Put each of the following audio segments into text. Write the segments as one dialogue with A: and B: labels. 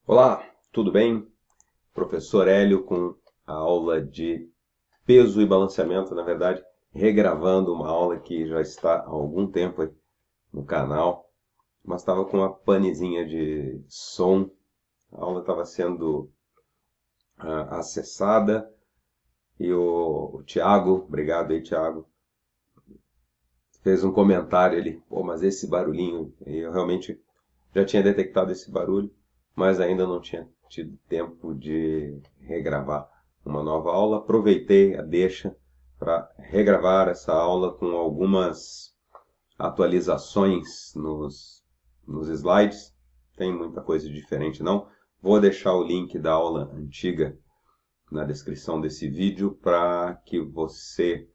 A: Olá, tudo bem? Professor Hélio com a aula de peso e balanceamento, na verdade, regravando uma aula que já está há algum tempo aí no canal, mas estava com uma panezinha de som. A aula estava sendo acessada e o Tiago, obrigado aí, Tiago, fez um comentário ali, pô, mas esse barulhinho, e eu realmente já tinha detectado esse barulho, mas ainda não tinha tido tempo de regravar uma nova aula. Aproveitei a deixa para regravar essa aula com algumas atualizações nos slides. Tem muita coisa diferente não. Vou deixar o link da aula antiga na descrição desse vídeo para que você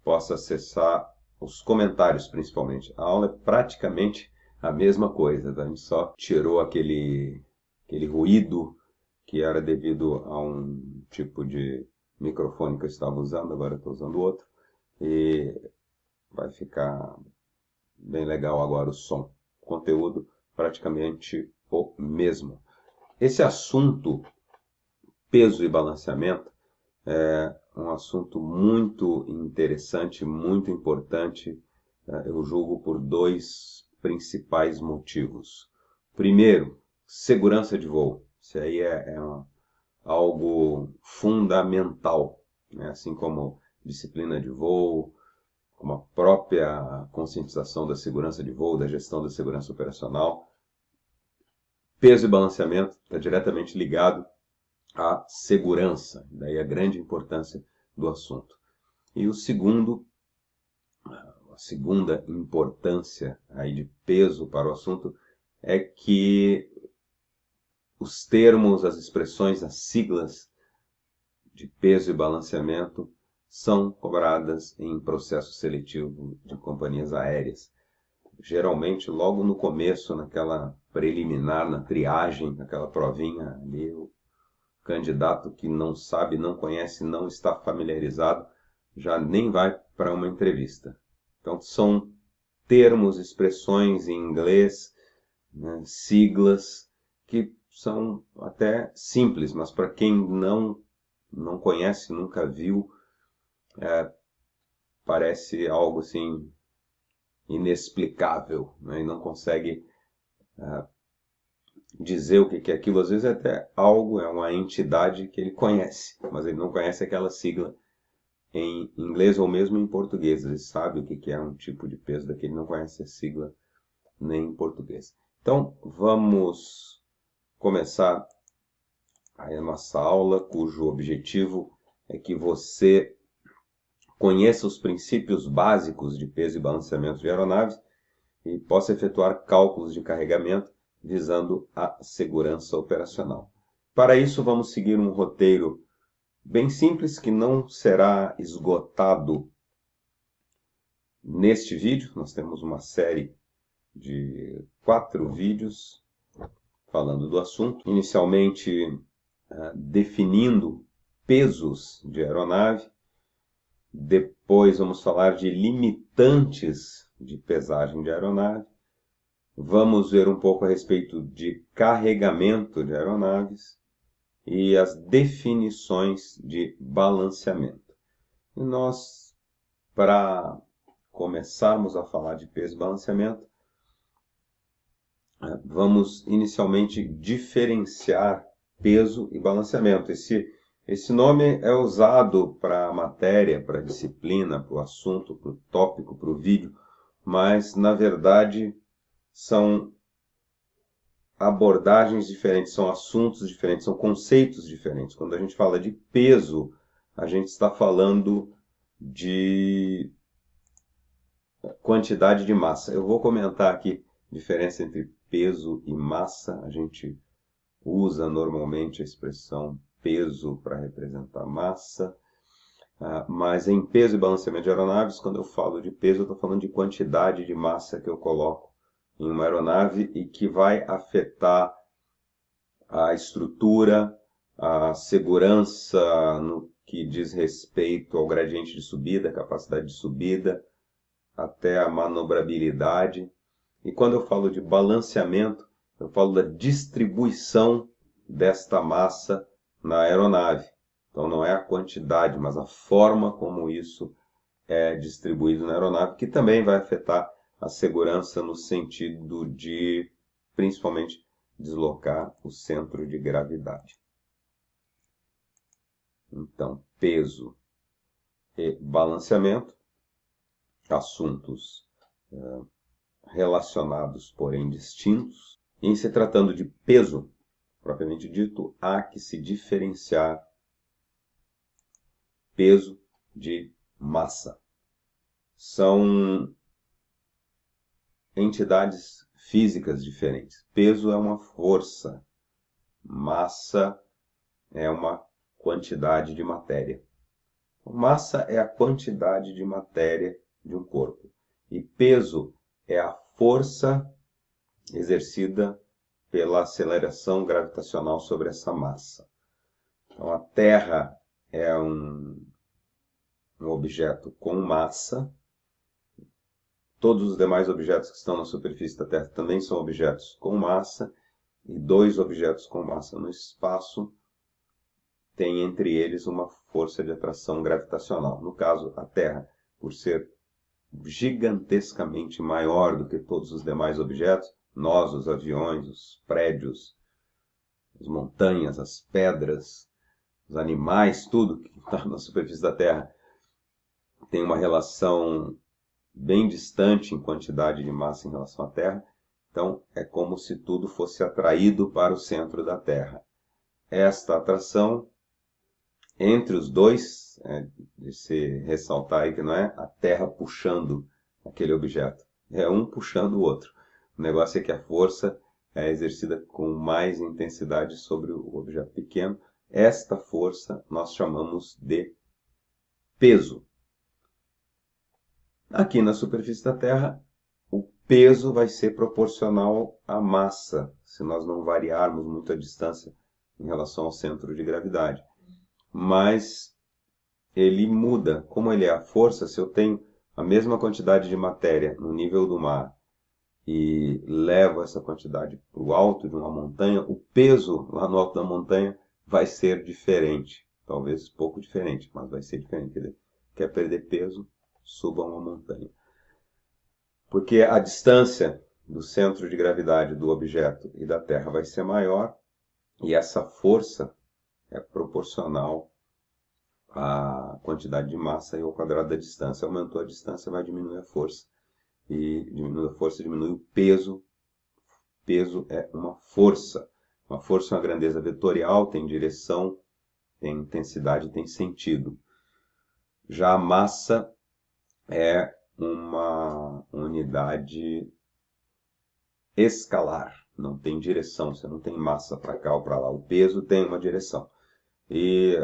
A: possa acessar os comentários, principalmente. A aula é praticamente a mesma coisa, tá? A gente só tirou aquele ruído que era devido a um tipo de microfone que eu estava usando, agora eu estou usando outro, e vai ficar bem legal agora o som. O conteúdo praticamente o mesmo. Esse assunto, peso e balanceamento, é um assunto muito interessante, muito importante, eu julgo por dois principais motivos. Primeiro, segurança de voo. Isso aí é algo fundamental, né? Assim como disciplina de voo, como a própria conscientização da segurança de voo, da gestão da segurança operacional. Peso e balanceamento está diretamente ligado à segurança, daí a grande importância do assunto. E o segundo, a segunda importância aí de peso para o assunto é que os termos, as expressões, as siglas de peso e balanceamento são cobradas em processo seletivo de companhias aéreas. Geralmente, logo no começo, naquela preliminar, na triagem, naquela provinha ali, o candidato que não sabe, não conhece, não está familiarizado, já nem vai para uma entrevista. Então, são termos, expressões em inglês, né, siglas, que são até simples, mas para quem não conhece, nunca viu, parece algo assim inexplicável, né, e não consegue dizer o que é aquilo. Às vezes é até algo, é uma entidade que ele conhece, mas ele não conhece aquela sigla em inglês ou mesmo em português. Ele sabe o que é um tipo de peso daquele, não conhece a sigla nem em português. Então, vamos começar a nossa aula, cujo objetivo é que você conheça os princípios básicos de peso e balanceamento de aeronaves e possa efetuar cálculos de carregamento visando a segurança operacional. Para isso, vamos seguir um roteiro bem simples que não será esgotado neste vídeo. Nós temos uma série de 4 vídeos falando do assunto. Inicialmente, definindo pesos de aeronave. Depois vamos falar de limitantes de pesagem de aeronave. Vamos ver um pouco a respeito de carregamento de aeronaves e as definições de balanceamento. E nós, para começarmos a falar de peso e balanceamento, vamos inicialmente diferenciar peso e balanceamento. Esse nome é usado para a matéria, para a disciplina, para o assunto, para o tópico, para o vídeo, mas na verdade são abordagens diferentes, são assuntos diferentes, são conceitos diferentes. Quando a gente fala de peso, a gente está falando de quantidade de massa. Eu vou comentar aqui a diferença entre peso e massa. A gente usa normalmente a expressão peso para representar massa, mas em peso e balanceamento de aeronaves, quando eu falo de peso, eu estou falando de quantidade de massa que eu coloco em uma aeronave e que vai afetar a estrutura, a segurança no que diz respeito ao gradiente de subida, capacidade de subida, até a manobrabilidade. E quando eu falo de balanceamento, eu falo da distribuição desta massa na aeronave. Então não é a quantidade, mas a forma como isso é distribuído na aeronave, que também vai afetar a segurança no sentido de, principalmente, deslocar o centro de gravidade. Então, peso e balanceamento, assuntos relacionados, porém distintos. Em se tratando de peso, propriamente dito, há que se diferenciar peso de massa. São entidades físicas diferentes. Peso é uma força, massa é uma quantidade de matéria. Massa é a quantidade de matéria de um corpo. E peso é a força exercida pela aceleração gravitacional sobre essa massa. Então, a Terra é um objeto com massa. Todos os demais objetos que estão na superfície da Terra também são objetos com massa. E dois objetos com massa no espaço têm entre eles uma força de atração gravitacional. No caso, a Terra, por ser gigantescamente maior do que todos os demais objetos, nós, os aviões, os prédios, as montanhas, as pedras, os animais, tudo que está na superfície da Terra, tem uma relação bem distante em quantidade de massa em relação à Terra. Então, é como se tudo fosse atraído para o centro da Terra. Esta atração entre os dois, de se ressaltar aí que não é a Terra puxando aquele objeto, é um puxando o outro. O negócio é que a força é exercida com mais intensidade sobre o objeto pequeno. Esta força nós chamamos de peso. Aqui na superfície da Terra, o peso vai ser proporcional à massa, se nós não variarmos muito a distância em relação ao centro de gravidade. Mas ele muda. Como ele é a força, se eu tenho a mesma quantidade de matéria no nível do mar e levo essa quantidade para o alto de uma montanha, o peso lá no alto da montanha vai ser diferente. Talvez pouco diferente, mas vai ser diferente. Quer dizer, quer perder peso, suba uma montanha. Porque a distância do centro de gravidade do objeto e da Terra vai ser maior, e essa força é proporcional à quantidade de massa e ao quadrado da distância. Aumentou a distância, vai diminuir a força. E diminui a força, diminui o peso. Peso é uma força. Uma força é uma grandeza vetorial, tem direção, tem intensidade, tem sentido. Já a massa é uma unidade escalar, não tem direção, você não tem massa para cá ou para lá. O peso tem uma direção. E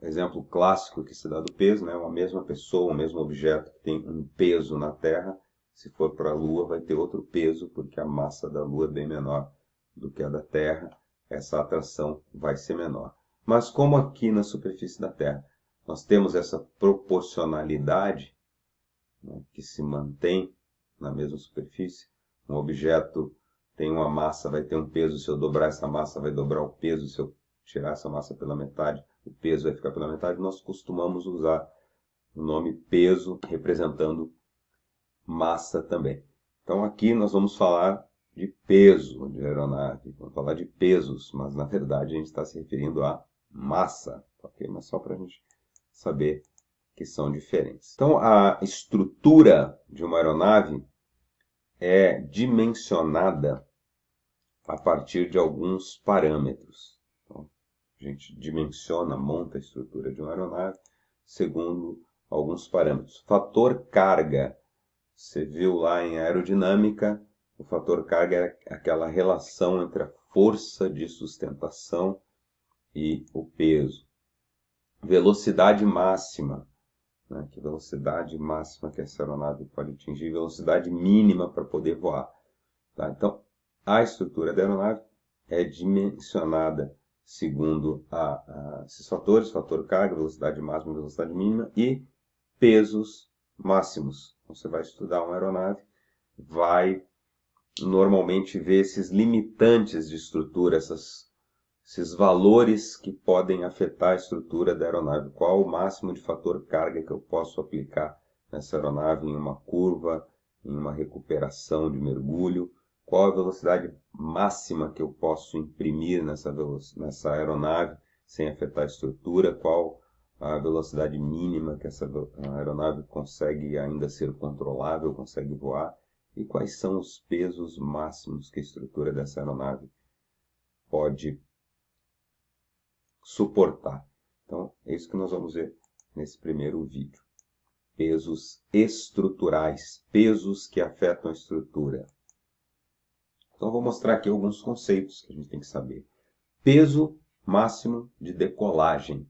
A: exemplo clássico que se dá do peso, né, uma mesma pessoa, um mesmo objeto que tem um peso na Terra, se for para a Lua vai ter outro peso, porque a massa da Lua é bem menor do que a da Terra, essa atração vai ser menor. Mas como aqui na superfície da Terra nós temos essa proporcionalidade, né, que se mantém na mesma superfície, um objeto tem uma massa, vai ter um peso, se eu dobrar essa massa vai dobrar o peso, se eu tirar essa massa pela metade, o peso vai ficar pela metade, nós costumamos usar o nome peso representando massa também. Então aqui nós vamos falar de peso de aeronave, vamos falar de pesos, mas na verdade a gente está se referindo a massa, ok? Mas só para a gente saber que são diferentes. Então a estrutura de uma aeronave é dimensionada a partir de alguns parâmetros. Então, a gente dimensiona, monta a estrutura de uma aeronave segundo alguns parâmetros. Fator carga. Você viu lá em aerodinâmica, o fator carga é aquela relação entre a força de sustentação e o peso. Velocidade máxima, né? Que velocidade máxima que essa aeronave pode atingir, velocidade mínima para poder voar. Tá? Então, a estrutura da aeronave é dimensionada segundo esses fatores, fator carga, velocidade máxima, velocidade mínima e pesos máximos. Então, você vai estudar uma aeronave, vai normalmente ver esses limitantes de estrutura, esses esses valores que podem afetar a estrutura da aeronave. Qual o máximo de fator carga que eu posso aplicar nessa aeronave em uma curva, em uma recuperação de mergulho? Qual a velocidade máxima que eu posso imprimir nessa aeronave sem afetar a estrutura? Qual a velocidade mínima que essa aeronave consegue ainda ser controlável, consegue voar? E quais são os pesos máximos que a estrutura dessa aeronave pode suportar? Então, é isso que nós vamos ver nesse primeiro vídeo. Pesos estruturais, pesos que afetam a estrutura. Então, eu vou mostrar aqui alguns conceitos que a gente tem que saber. Peso máximo de decolagem.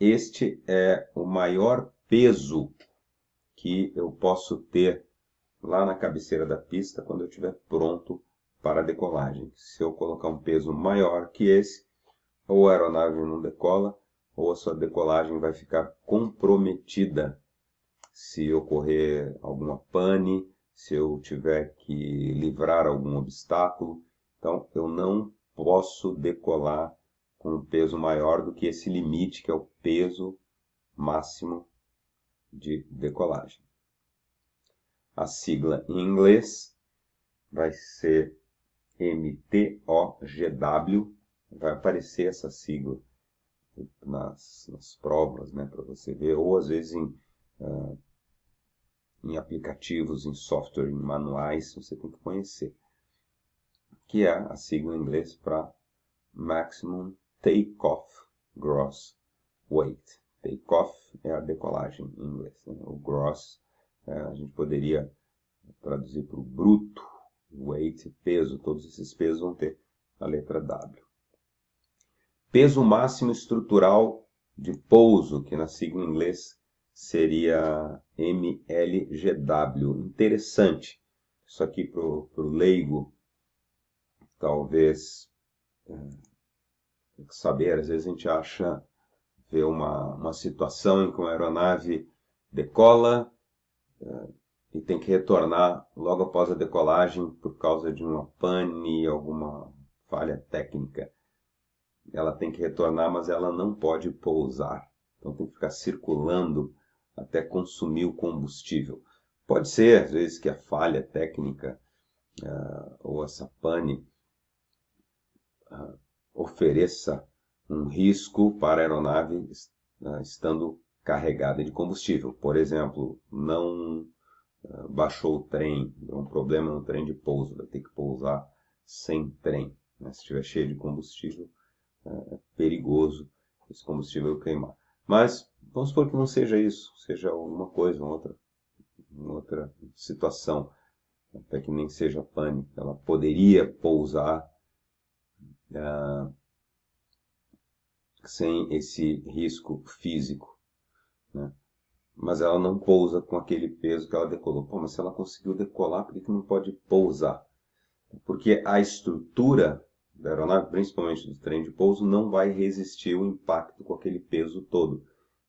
A: Este é o maior peso que eu posso ter lá na cabeceira da pista quando eu estiver pronto para a decolagem. Se eu colocar um peso maior que esse, ou a aeronave não decola, ou a sua decolagem vai ficar comprometida se ocorrer alguma pane, se eu tiver que livrar algum obstáculo. Então, eu não posso decolar com um peso maior do que esse limite, que é o peso máximo de decolagem. A sigla em inglês vai ser MTOGW, vai aparecer essa sigla nas provas, né, para você ver, ou às vezes em aplicativos, em software, em manuais, você tem que conhecer, que é a sigla em inglês para Maximum Takeoff Gross Weight. Takeoff é a decolagem em inglês, né? O gross a gente poderia traduzir para o bruto, weight, peso, todos esses pesos vão ter a letra W. Peso máximo estrutural de pouso, que na sigla em inglês seria MLGW. Interessante. Isso aqui para o leigo, talvez saber, às vezes a gente vê uma situação em que uma aeronave decola e tem que retornar logo após a decolagem por causa de uma pane, alguma falha técnica. Ela tem que retornar, mas ela não pode pousar. Então tem que ficar circulando até consumir o combustível. Pode ser, às vezes, que a falha técnica ou essa pane ofereça um risco para a aeronave estando carregada de combustível. Por exemplo, não baixou o trem, deu um problema no trem de pouso, vai ter que pousar sem trem, né? Se estiver cheio de combustível, é perigoso esse combustível queimar. Mas vamos supor que não seja isso, seja alguma coisa, outra situação, até que nem seja pane. Ela poderia pousar sem esse risco físico, né? Mas ela não pousa com aquele peso que ela decolou. Pô, mas se ela conseguiu decolar, por que não pode pousar? Porque a estrutura da aeronave, principalmente do trem de pouso, não vai resistir o impacto com aquele peso todo.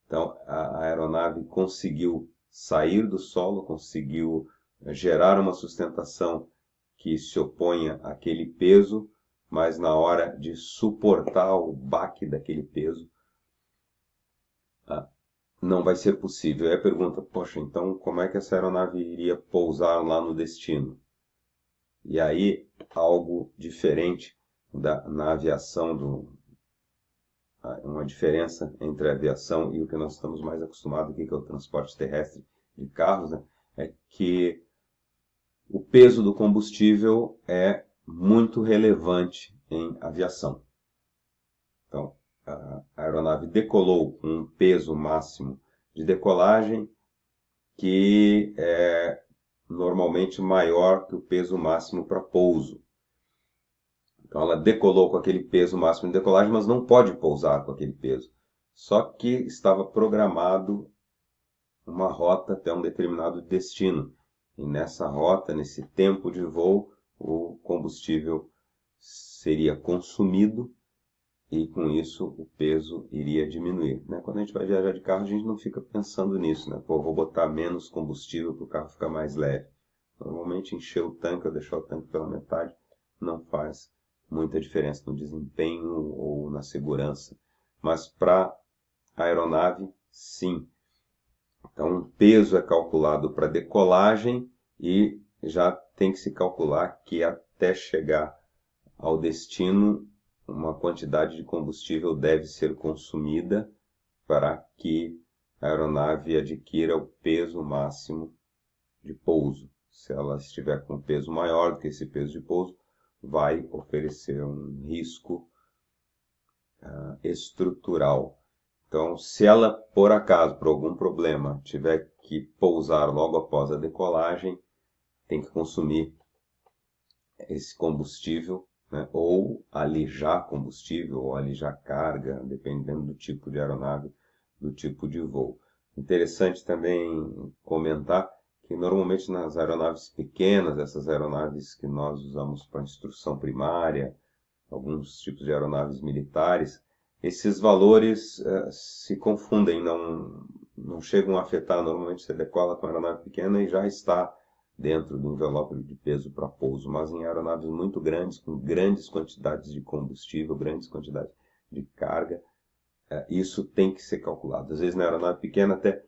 A: Então, a aeronave conseguiu sair do solo, conseguiu gerar uma sustentação que se oponha àquele peso, mas na hora de suportar o baque daquele peso, não vai ser possível. Aí a pergunta, poxa, então como é que essa aeronave iria pousar lá no destino? E aí, algo diferente na aviação, uma diferença entre a aviação e o que nós estamos mais acostumados aqui, que é o transporte terrestre de carros, né? É que o peso do combustível é muito relevante em aviação. Então, a aeronave decolou com um peso máximo de decolagem que é normalmente maior que o peso máximo para pouso. Então ela decolou com aquele peso máximo de decolagem, mas não pode pousar com aquele peso. Só que estava programado uma rota até um determinado destino. E nessa rota, nesse tempo de voo, o combustível seria consumido e com isso o peso iria diminuir, né? Quando a gente vai viajar de carro, a gente não fica pensando nisso, né? Pô, vou botar menos combustível para o carro ficar mais leve. Normalmente encher o tanque ou deixar o tanque pela metade não faz muita diferença no desempenho ou na segurança. Mas para a aeronave, sim. Então, o peso é calculado para decolagem e já tem que se calcular que até chegar ao destino, uma quantidade de combustível deve ser consumida para que a aeronave adquira o peso máximo de pouso. Se ela estiver com peso maior do que esse peso de pouso, vai oferecer um risco estrutural. Então, se ela, por acaso, por algum problema, tiver que pousar logo após a decolagem, tem que consumir esse combustível, né? Ou alijar combustível, ou alijar carga, dependendo do tipo de aeronave, do tipo de voo. Interessante também comentar que normalmente nas aeronaves pequenas, essas aeronaves que nós usamos para instrução primária, alguns tipos de aeronaves militares, esses valores se confundem, não chegam a afetar. Normalmente você decola com a aeronave pequena e já está dentro do envelope de peso para pouso, mas em aeronaves muito grandes, com grandes quantidades de combustível, grandes quantidades de carga, isso tem que ser calculado. Às vezes na aeronave pequena até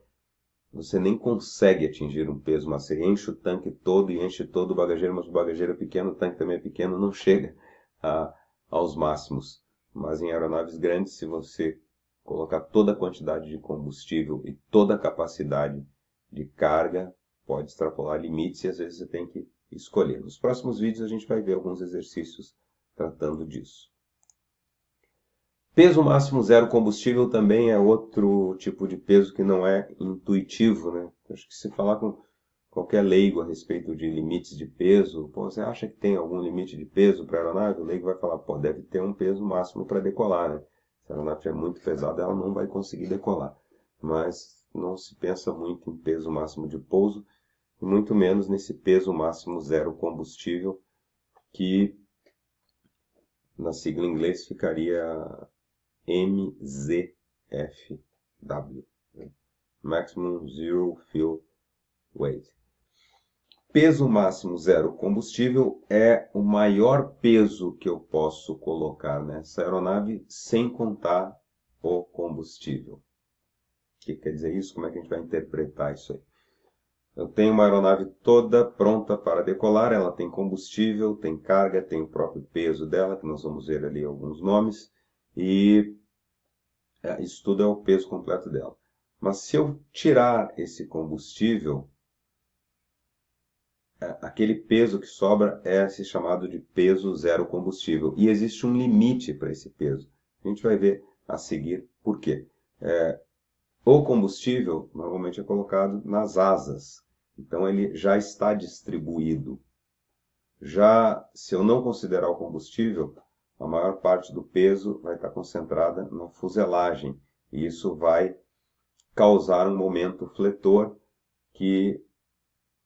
A: você nem consegue atingir um peso, mas você enche o tanque todo e enche todo o bagageiro, mas o bagageiro é pequeno, o tanque também é pequeno, não chega aos máximos. Mas em aeronaves grandes, se você colocar toda a quantidade de combustível e toda a capacidade de carga, pode extrapolar limites e às vezes você tem que escolher. Nos próximos vídeos a gente vai ver alguns exercícios tratando disso. Peso máximo zero combustível também é outro tipo de peso que não é intuitivo, né? Acho que se falar com qualquer leigo a respeito de limites de peso, pô, você acha que tem algum limite de peso para a aeronave? O leigo vai falar, pô, deve ter um peso máximo para decolar, né? Se a aeronave é muito pesada, ela não vai conseguir decolar. Mas não se pensa muito em peso máximo de pouso, e muito menos nesse peso máximo zero combustível, que na sigla em inglês ficaria MZFW, né? Maximum Zero Fuel Weight. Peso máximo zero combustível é o maior peso que eu posso colocar nessa aeronave sem contar o combustível. O que quer dizer isso? Como é que a gente vai interpretar isso aí? Eu tenho uma aeronave toda pronta para decolar, ela tem combustível, tem carga, tem o próprio peso dela, que nós vamos ver ali alguns nomes, e isso tudo é o peso completo dela. Mas se eu tirar esse combustível, aquele peso que sobra é esse chamado de peso zero combustível. E existe um limite para esse peso. A gente vai ver a seguir por quê. O combustível normalmente é colocado nas asas. Então ele já está distribuído. Já se eu não considerar o combustível, a maior parte do peso vai estar concentrada na fuselagem. E isso vai causar um momento fletor que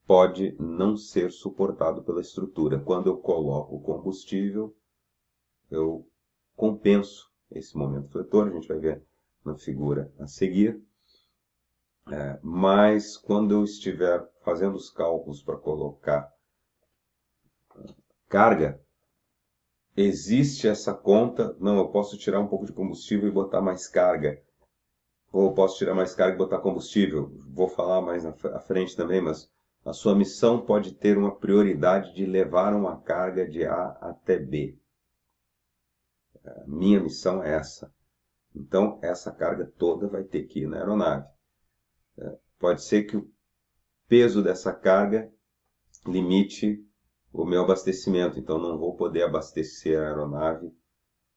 A: pode não ser suportado pela estrutura. Quando eu coloco o combustível, eu compenso esse momento fletor, a gente vai ver na figura a seguir. Mas quando eu estiver fazendo os cálculos para colocar carga, existe essa conta, não, eu posso tirar um pouco de combustível e botar mais carga. Ou eu posso tirar mais carga e botar combustível. Vou falar mais à frente também, mas a sua missão pode ter uma prioridade de levar uma carga de A até B. A minha missão é essa. Então, essa carga toda vai ter que ir na aeronave. Pode ser que o peso dessa carga limite o meu abastecimento. Então, não vou poder abastecer a aeronave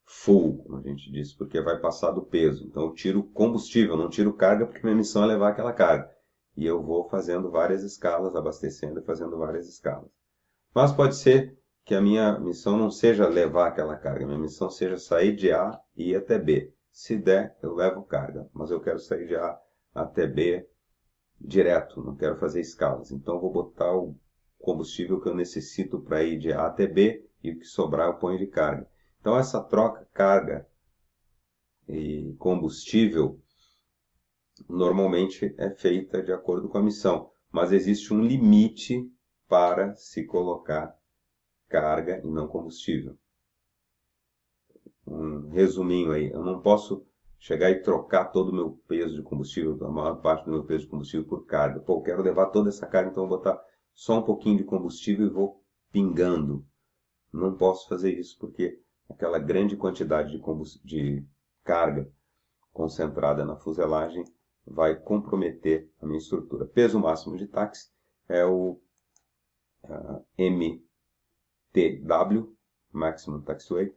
A: full, como a gente diz, porque vai passar do peso. Então, eu tiro combustível, não tiro carga, porque minha missão é levar aquela carga. E eu vou fazendo várias escalas, abastecendo e fazendo várias escalas. Mas pode ser que a minha missão não seja levar aquela carga, minha missão seja sair de A e ir até B. Se der, eu levo carga, mas eu quero sair de A até B direto, não quero fazer escalas. Então, eu vou botar o combustível que eu necessito para ir de A até B e o que sobrar eu ponho de carga. Então, essa troca carga e combustível normalmente é feita de acordo com a missão, mas existe um limite para se colocar carga e não combustível. um resuminho aí. Eu não posso chegar e trocar todo o meu peso de combustível, a maior parte do meu peso de combustível por carga. Pô, eu quero levar toda essa carga, então eu vou botar só um pouquinho de combustível e vou pingando. Não posso fazer isso porque aquela grande quantidade de carga concentrada na fuselagem vai comprometer a minha estrutura. Peso máximo de táxi é o MTW, Maximum Taxi Weight,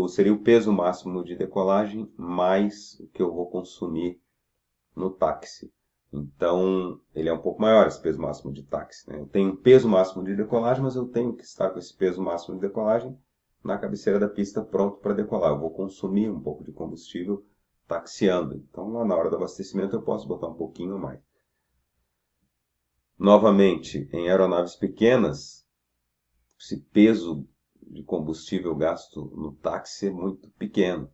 A: seria o peso máximo de decolagem mais o que eu vou consumir no táxi. Então, ele é um pouco maior, esse peso máximo de táxi, né? Eu tenho um peso máximo de decolagem, mas eu tenho que estar com esse peso máximo de decolagem na cabeceira da pista pronto para decolar. Eu vou consumir um pouco de combustível taxiando. Então, lá na hora do abastecimento, eu posso botar um pouquinho mais. Novamente, em aeronaves pequenas, esse peso de combustível gasto no táxi é muito pequeno,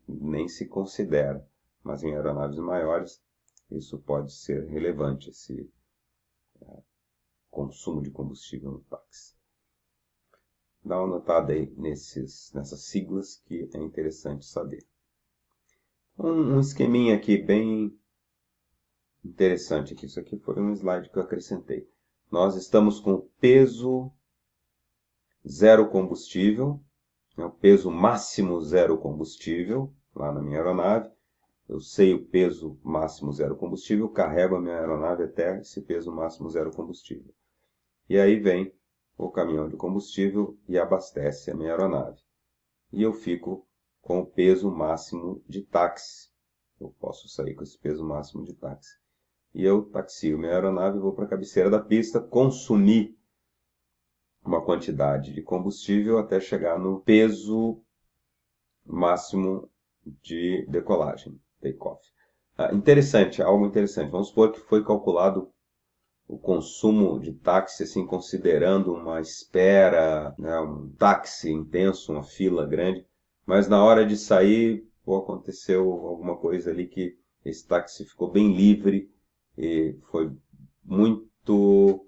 A: nem se considera. Mas em aeronaves maiores, isso pode ser relevante, esse consumo de combustível no táxi. Dá uma notada aí nessas siglas que é interessante saber. Um esqueminha aqui bem interessante aqui. Isso aqui foi um slide que eu acrescentei. Nós estamos com peso zero combustível, o peso máximo zero combustível, lá na minha aeronave. Eu sei o peso máximo zero combustível, carrego a minha aeronave até esse peso máximo zero combustível. E aí vem o caminhão de combustível e abastece a minha aeronave. E eu fico com o peso máximo de táxi. Eu posso sair com esse peso máximo de táxi. E eu taxio minha aeronave e vou para a cabeceira da pista, consumir uma quantidade de combustível até chegar no peso máximo de decolagem, take-off. Interessante, algo interessante. Vamos supor que foi calculado o consumo de táxi, assim, considerando uma espera, né, um táxi intenso, uma fila grande, mas na hora de sair, pô, aconteceu alguma coisa ali que esse táxi ficou bem livre e foi muito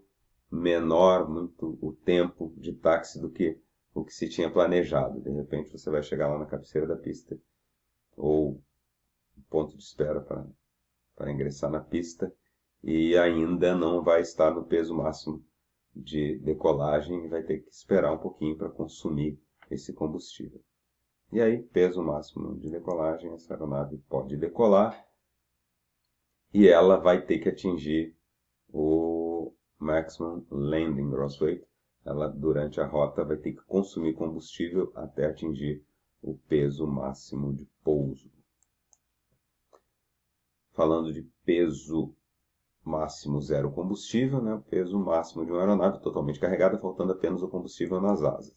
A: menor, muito o tempo de táxi do que o que se tinha planejado. De repente você vai chegar lá na cabeceira da pista ou ponto de espera para ingressar na pista e ainda não vai estar no peso máximo de decolagem e vai ter que esperar um pouquinho para consumir esse combustível. E aí, peso máximo de decolagem, essa aeronave pode decolar e ela vai ter que atingir o Maximum Landing Gross Weight. Ela, durante a rota, vai ter que consumir combustível até atingir o peso máximo de pouso. Falando de peso máximo zero combustível, né? O peso máximo de uma aeronave totalmente carregada, faltando apenas o combustível nas asas.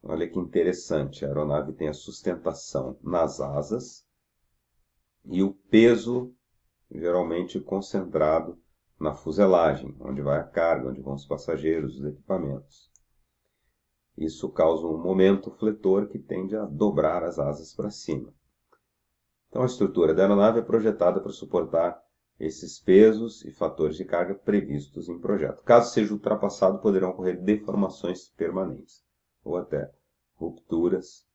A: Olha que interessante, a aeronave tem a sustentação nas asas e o peso geralmente concentrado na fuselagem, onde vai a carga, onde vão os passageiros, os equipamentos. Isso causa um momento fletor que tende a dobrar as asas para cima. Então a estrutura da aeronave é projetada para suportar esses pesos e fatores de carga previstos em projeto. Caso seja ultrapassado, poderão ocorrer deformações permanentes, ou até rupturas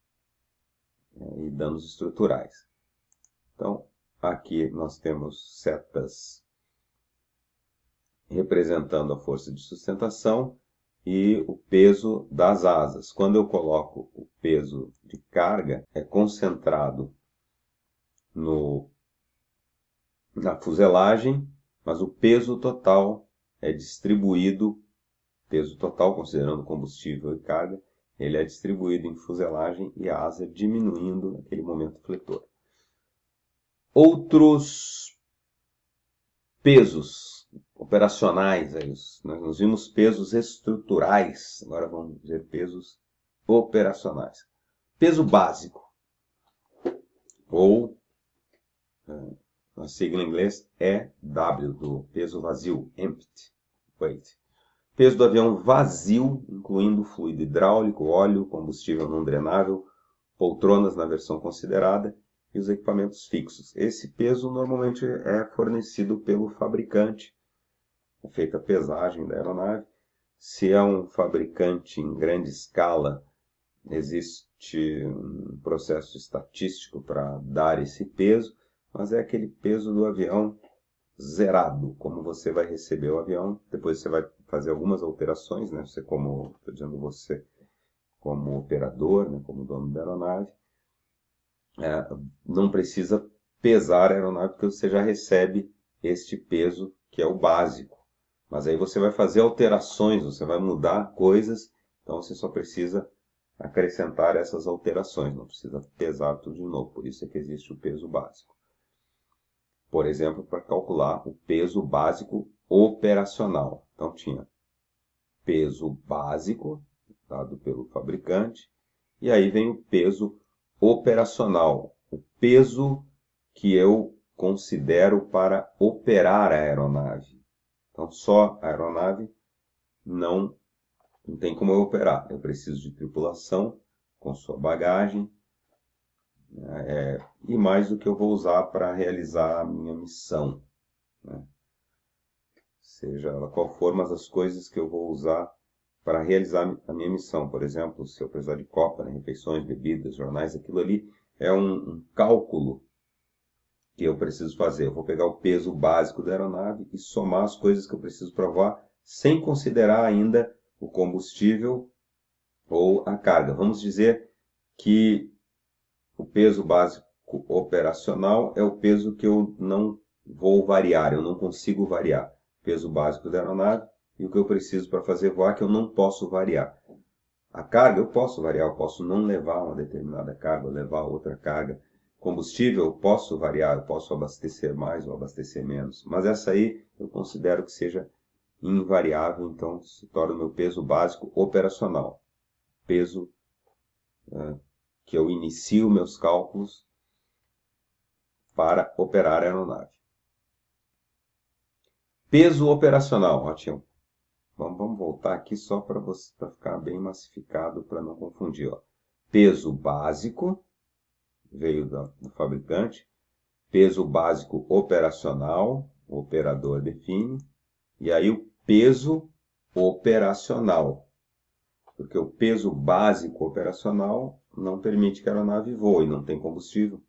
A: e danos estruturais. Então, aqui nós temos setas representando a força de sustentação e o peso das asas. Quando eu coloco o peso de carga, é concentrado na fuselagem, mas o peso total é distribuído, peso total considerando combustível e carga, ele é distribuído em fuselagem e asa, diminuindo naquele momento fletor. Outros pesos operacionais, nós vimos pesos estruturais, agora vamos ver pesos operacionais. Peso básico, ou a sigla em inglês é EW, do peso vazio, empty weight. Peso do avião vazio, incluindo fluido hidráulico, óleo, combustível não drenável, poltronas na versão considerada e os equipamentos fixos. Esse peso normalmente é fornecido pelo fabricante, é feita a pesagem da aeronave. Se é um fabricante em grande escala, existe um processo estatístico para dar esse peso, mas é aquele peso do avião zerado, como você vai receber o avião, depois você vai fazer algumas alterações, né? Você como, estou dizendo você como operador, né? Como dono da aeronave, não precisa pesar a aeronave porque você já recebe este peso que é o básico. Mas aí você vai fazer alterações, você vai mudar coisas, então você só precisa acrescentar essas alterações, não precisa pesar tudo de novo, por isso é que existe o peso básico. Por exemplo, para calcular o peso básico operacional. Então tinha peso básico, dado pelo fabricante, e aí vem o peso operacional, o peso que eu considero para operar a aeronave. Então só a aeronave não tem como eu operar. Eu preciso de tripulação com sua bagagem, e mais do que eu vou usar para realizar a minha missão, né? Seja ela qual for, mas as coisas que eu vou usar para realizar a minha missão. Por exemplo, se eu precisar de copa, né, refeições, bebidas, jornais, aquilo ali é um cálculo que eu preciso fazer. Eu vou pegar o peso básico da aeronave e somar as coisas que eu preciso para voar, sem considerar ainda o combustível ou a carga. Vamos dizer que o peso básico operacional é o peso que eu não vou variar, eu não consigo variar. Peso básico da aeronave e o que eu preciso para fazer voar que eu não posso variar. A carga eu posso variar, eu posso não levar uma determinada carga, levar outra carga. Combustível eu posso variar, eu posso abastecer mais ou abastecer menos. Mas essa aí eu considero que seja invariável, então se torna o meu peso básico operacional. Peso que eu inicio meus cálculos para operar a aeronave. Peso operacional, ótimo. Vamos voltar aqui só para ficar bem massificado, para não confundir. Ó. Peso básico, veio do fabricante. Peso básico operacional, o operador define. E aí o peso operacional. Porque o peso básico operacional não permite que a aeronave voe, não tem combustível.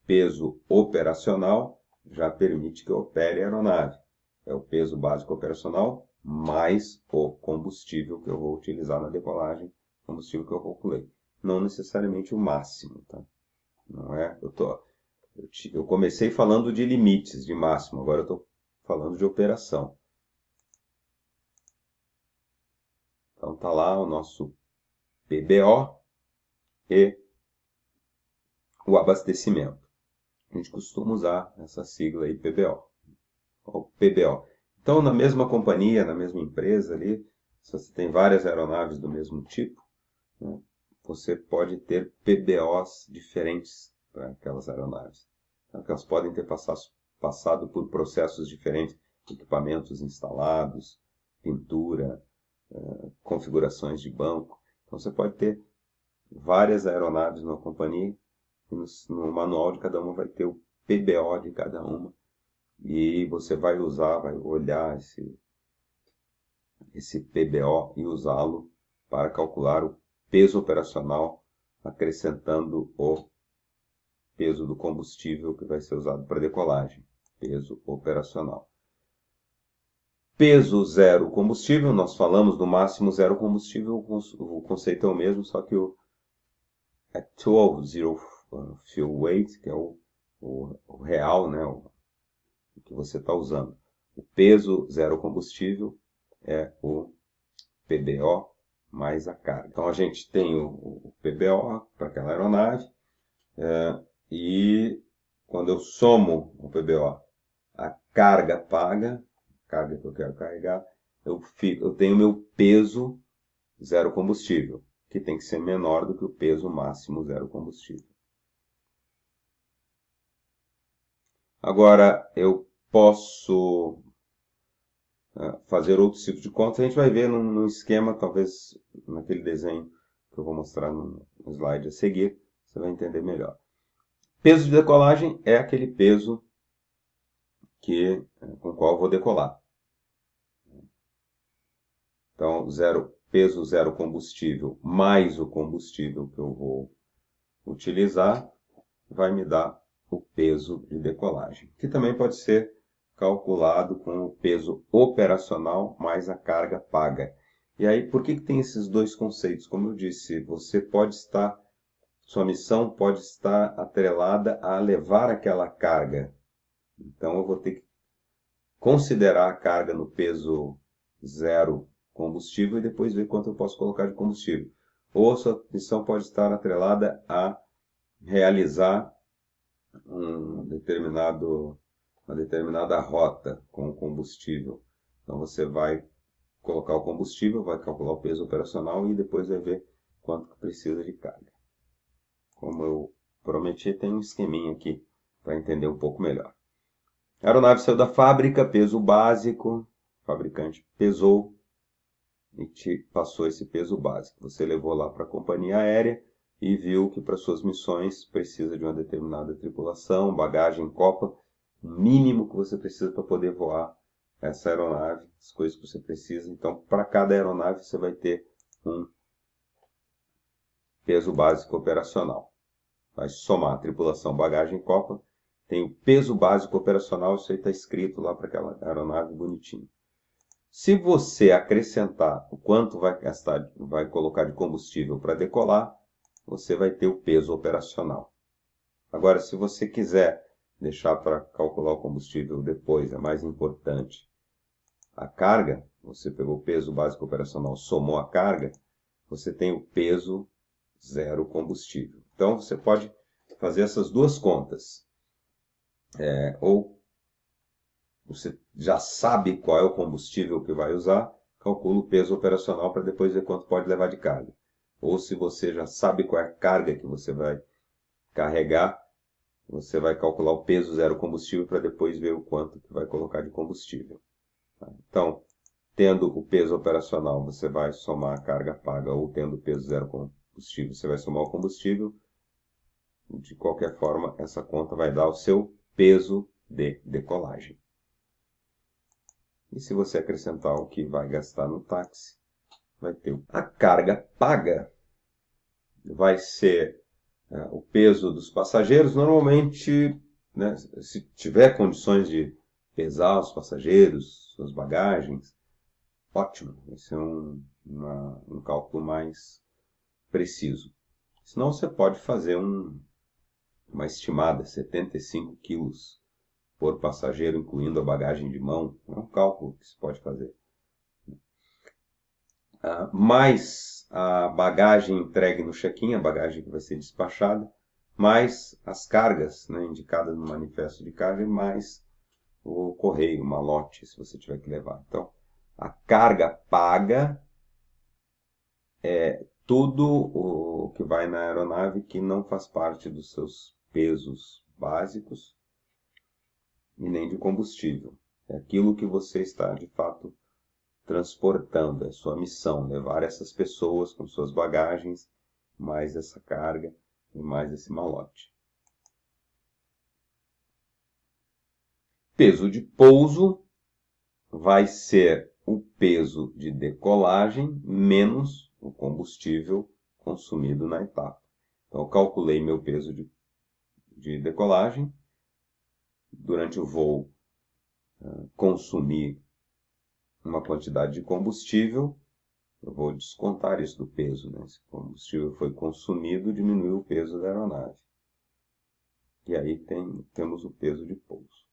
A: Peso operacional já permite que eu opere a aeronave. É o peso básico operacional mais o combustível que eu vou utilizar na decolagem, combustível que eu calculei. Não necessariamente o máximo, tá? Não é? Eu comecei falando de limites, de máximo, agora eu estou falando de operação. Então está lá o nosso PBO e o abastecimento. A gente costuma usar essa sigla aí, PBO. O PBO. Então, na mesma companhia, na mesma empresa ali, se você tem várias aeronaves do mesmo tipo, né, você pode ter PBOs diferentes para aquelas aeronaves. Então, elas podem ter passado por processos diferentes, equipamentos instalados, pintura, configurações de banco. Então, você pode ter várias aeronaves numa companhia e no manual de cada uma vai ter o PBO de cada uma. E você vai olhar esse PBO e usá-lo para calcular o peso operacional, acrescentando o peso do combustível que vai ser usado para decolagem. Peso operacional. Peso zero combustível, nós falamos do máximo zero combustível, o conceito é o mesmo, só que o actual zero fuel weight, que é o real, né, o que você está usando. O peso zero combustível é o PBO mais a carga. Então a gente tem o PBO para aquela aeronave, e quando eu somo o PBO, a carga paga, a carga que eu quero carregar, eu tenho meu peso zero combustível, que tem que ser menor do que o peso máximo zero combustível. Agora, eu posso fazer outros tipos de contas. A gente vai ver num esquema, talvez naquele desenho que eu vou mostrar no slide a seguir, você vai entender melhor. Peso de decolagem é aquele peso com o qual eu vou decolar. Então, peso zero combustível mais o combustível que eu vou utilizar, vai me dar o peso de decolagem, que também pode ser calculado com o peso operacional mais a carga paga. E aí, por que tem esses dois conceitos? Como eu disse, sua missão pode estar atrelada a levar aquela carga. Então, eu vou ter que considerar a carga no peso zero combustível e depois ver quanto eu posso colocar de combustível. Ou a sua missão pode estar atrelada a realizar uma determinada rota com o combustível. Então você vai colocar o combustível, vai calcular o peso operacional e depois vai ver quanto que precisa de carga. Como eu prometi, tem um esqueminha aqui para entender um pouco melhor. A aeronave saiu da fábrica, peso básico, o fabricante pesou e te passou esse peso básico. Você levou lá para a companhia aérea e viu que para suas missões precisa de uma determinada tripulação, bagagem, copa, o mínimo que você precisa para poder voar essa aeronave, as coisas que você precisa. Então, para cada aeronave você vai ter um peso básico operacional. Vai somar tripulação, bagagem, copa, tem o peso básico operacional, isso aí está escrito lá para aquela aeronave bonitinho. Se você acrescentar o quanto vai gastar, vai colocar de combustível para decolar, você vai ter o peso operacional. Agora, se você quiser deixar para calcular o combustível depois, é mais importante a carga, você pegou o peso básico operacional, somou a carga, você tem o peso zero combustível. Então, você pode fazer essas duas contas. Ou você já sabe qual é o combustível que vai usar, calcula o peso operacional para depois ver quanto pode levar de carga. Ou se você já sabe qual é a carga que você vai carregar, você vai calcular o peso zero combustível para depois ver o quanto que vai colocar de combustível. Então, tendo o peso operacional, você vai somar a carga paga, ou tendo o peso zero combustível, você vai somar o combustível. De qualquer forma, essa conta vai dar o seu peso de decolagem. E se você acrescentar o que vai gastar no táxi, vai ter a carga paga. Vai ser o peso dos passageiros. Normalmente, né, se tiver condições de pesar os passageiros, suas bagagens, ótimo. Vai ser um cálculo mais preciso. Senão você pode fazer uma estimada, 75 quilos por passageiro, incluindo a bagagem de mão. É um cálculo que se pode fazer. Mais a bagagem entregue no check-in, a bagagem que vai ser despachada, mais as cargas, né, indicadas no manifesto de carga, mais o correio, o malote, se você tiver que levar. Então, a carga paga é tudo o que vai na aeronave que não faz parte dos seus pesos básicos e nem de combustível. É aquilo que você está, de fato, transportando. É sua missão, levar essas pessoas com suas bagagens, mais essa carga e mais esse malote. Peso de pouso vai ser o peso de decolagem menos o combustível consumido na etapa. Então, eu calculei meu peso de decolagem. Durante o voo, consumi uma quantidade de combustível. Eu vou descontar isso do peso, né? Se o combustível foi consumido, diminuiu o peso da aeronave. E aí temos o peso de pouso.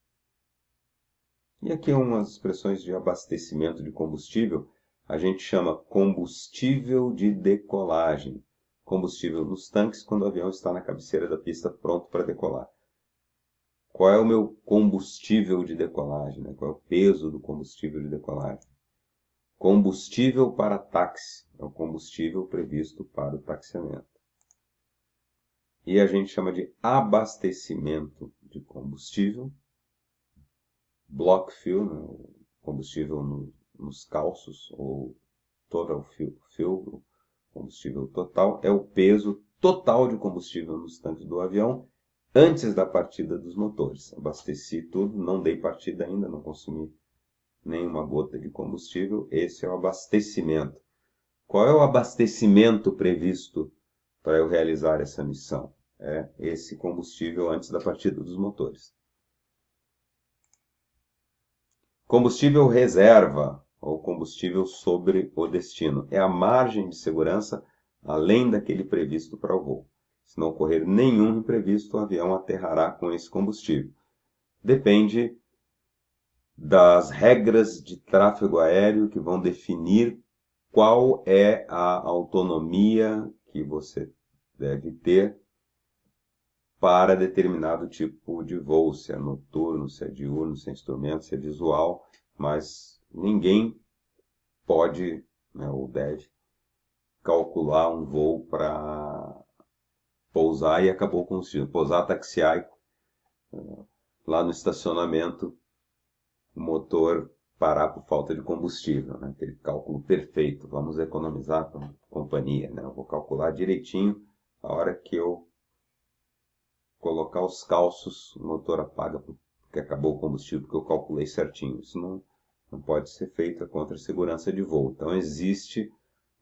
A: E aqui umas expressões de abastecimento de combustível. A gente chama combustível de decolagem. Combustível nos tanques quando o avião está na cabeceira da pista pronto para decolar. Qual é o meu combustível de decolagem? Né? Qual é o peso do combustível de decolagem? Combustível para táxi é o combustível previsto para o taxiamento. E a gente chama de abastecimento de combustível. Block fuel, né? O combustível nos calços, ou total fuel, combustível total, é o peso total de combustível nos tanques do avião antes da partida dos motores. Abasteci tudo, não dei partida ainda, não consumi nenhuma gota de combustível. Esse é o abastecimento. Qual é o abastecimento previsto para eu realizar essa missão? É esse combustível antes da partida dos motores. Combustível reserva, ou combustível sobre o destino, é a margem de segurança além daquele previsto para o voo. Se não ocorrer nenhum imprevisto, o avião aterrará com esse combustível. Depende das regras de tráfego aéreo que vão definir qual é a autonomia que você deve ter para determinado tipo de voo, se é noturno, se é diurno, se é instrumento, se é visual, mas ninguém pode, né, ou deve calcular um voo para pousar e acabou com o combustível. Pousar, taxiar, lá no estacionamento, o motor parar por falta de combustível, né? Aquele cálculo perfeito, vamos economizar para a companhia, né? Eu vou calcular direitinho, a hora que eu colocar os calços, o motor apaga porque acabou o combustível, porque eu calculei certinho. Isso não pode ser feito, é contra a segurança de voo. Então existe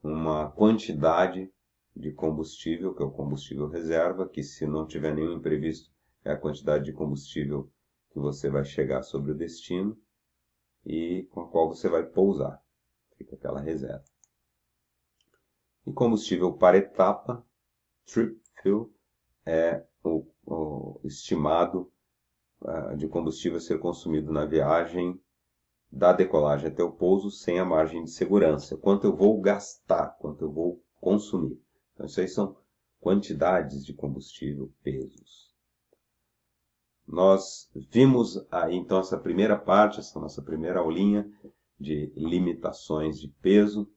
A: uma quantidade de combustível, que é o combustível reserva, que se não tiver nenhum imprevisto, é a quantidade de combustível que você vai chegar sobre o destino e com a qual você vai pousar. Fica aquela reserva. E combustível para etapa, trip fuel, é o estimado de combustível a ser consumido na viagem da decolagem até o pouso sem a margem de segurança. Quanto eu vou gastar, quanto eu vou consumir. Então, isso aí são quantidades de combustível, pesos. Nós vimos aí, então, essa primeira parte, essa nossa primeira aulinha de limitações de peso.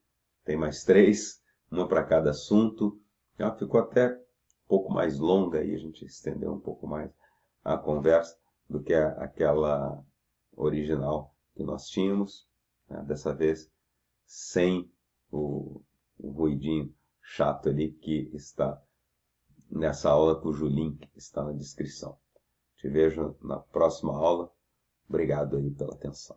A: Tem mais 3, uma para cada assunto. Ela ficou até um pouco mais longa aí, a gente estendeu um pouco mais a conversa do que aquela original que nós tínhamos, né? Dessa vez sem o ruidinho chato ali que está nessa aula, cujo link está na descrição. Te vejo na próxima aula. Obrigado aí pela atenção.